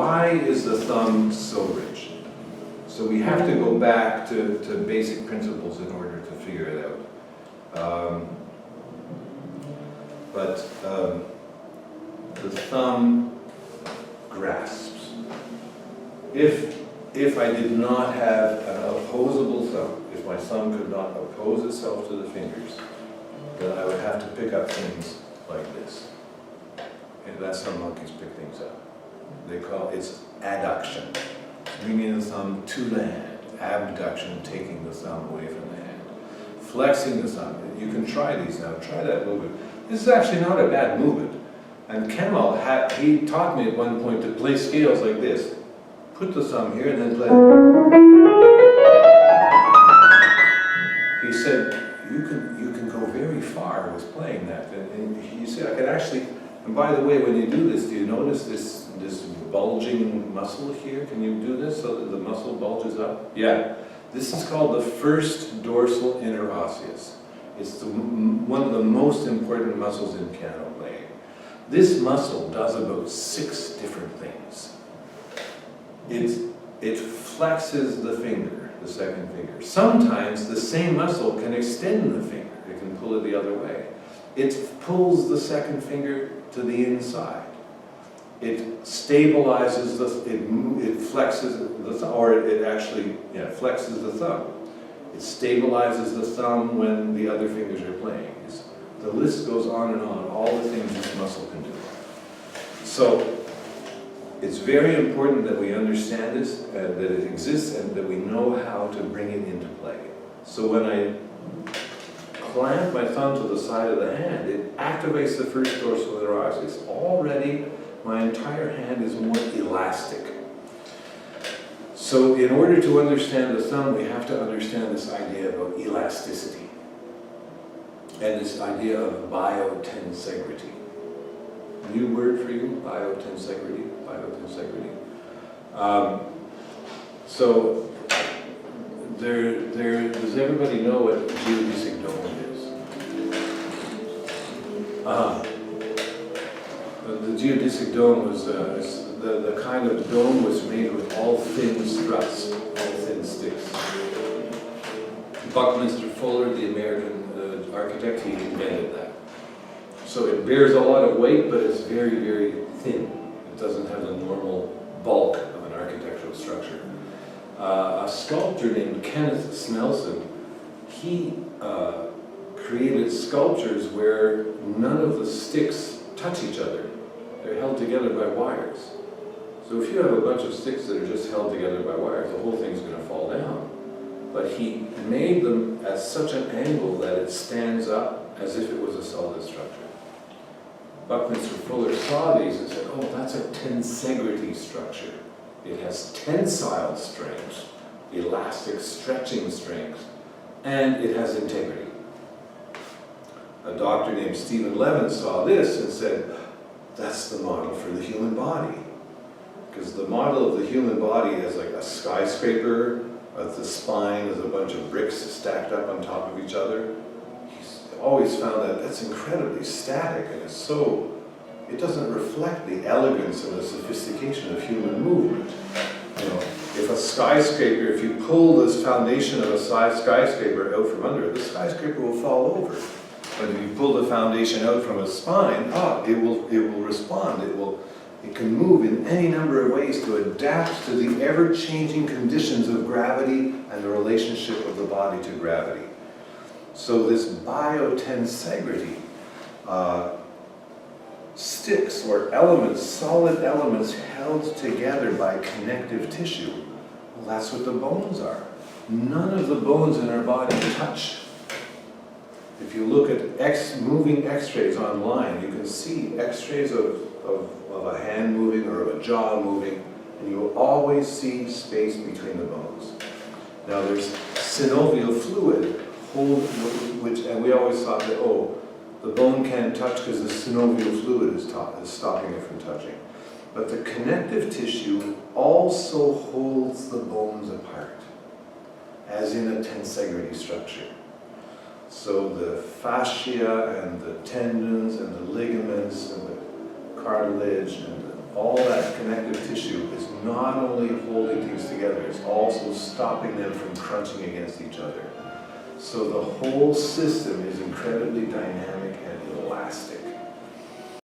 why is the thumb so rich? So we have to go back to basic principles in order to figure it out. The thumb grasps. If I did not have an opposable thumb, if my thumb could not oppose itself to the fingers, then I would have to pick up things like this. And that's how monkeys pick things up. They call it's adduction, bringing the thumb to the hand. Abduction, taking the thumb away from the hand. Flexing the thumb. You can try these now. Try that movement. This is actually not a bad movement. And Kemal, he taught me at one point to play scales like this. Put the thumb here and then play. He said, you can go very far with playing that. And he said, I could actually, and by the way, when you do this, do you notice this bulging muscle here? Can you do this so that the muscle bulges up? Yeah. This is called the first dorsal interosseous. It's one of the most important muscles in piano playing. This muscle does about 6 different things. It flexes the finger, the second finger. Sometimes the same muscle can extend the finger. It can pull it the other way. It pulls the second finger to the inside. It stabilizes it flexes the thumb, or it actually flexes the thumb. It stabilizes the thumb when the other fingers are playing. The list goes on and on, all the things this muscle can do. So, it's very important that we understand this, that it exists, and that we know how to bring it into play. So when I clamp my thumb to the side of the hand, it activates the first dorsal interosseous. Already, my entire hand is more elastic. So in order to understand the thumb, we have to understand this idea about elasticity and this idea of biotensegrity. New word for you, biotensegrity. So does everybody know what geodesic dome is? The geodesic dome was the kind of dome was made with all thin struts, all thin sticks. Buckminster Fuller, the American architect, he invented that. So it bears a lot of weight, but it's very, very thin. It doesn't have the normal bulk of an architectural structure. A sculptor named Kenneth Snelson, he created sculptures where none of the sticks touch each other. They're held together by wires. So if you have a bunch of sticks that are just held together by wires, the whole thing's going to fall down. But he made them at such an angle that it stands up as if it was a solid structure. Buckminster Fuller saw these and said, oh, that's a tensegrity structure. It has tensile strength, elastic stretching strength, and it has integrity. A doctor named Stephen Levin saw this and said, that's the model for the human body. Because the model of the human body is like a skyscraper, at the spine is a bunch of bricks stacked up on top of each other. He's always found that that's incredibly static, and it doesn't reflect the elegance and the sophistication of human movement. You know, if a skyscraper, if you pull this foundation of a skyscraper out from under it, the skyscraper will fall over. But if you pull the foundation out from a spine, it will respond. It can move in any number of ways to adapt to the ever-changing conditions of gravity and the relationship of the body to gravity. So this biotensegrity, sticks or elements, solid elements held together by connective tissue, well, that's what the bones are. None of the bones in our body touch. If you look at moving x-rays online, you can see x-rays of a hand moving or of a jaw moving, and you will always see space between the bones. Now there's synovial fluid, and we always thought that, the bone can't touch because the synovial fluid is stopping it from touching. But the connective tissue also holds the bones apart, as in a tensegrity structure. So the fascia and the tendons and the ligaments and the cartilage and the all that connective tissue is not only holding things together, it's also stopping them from crunching against each other. So the whole system is incredibly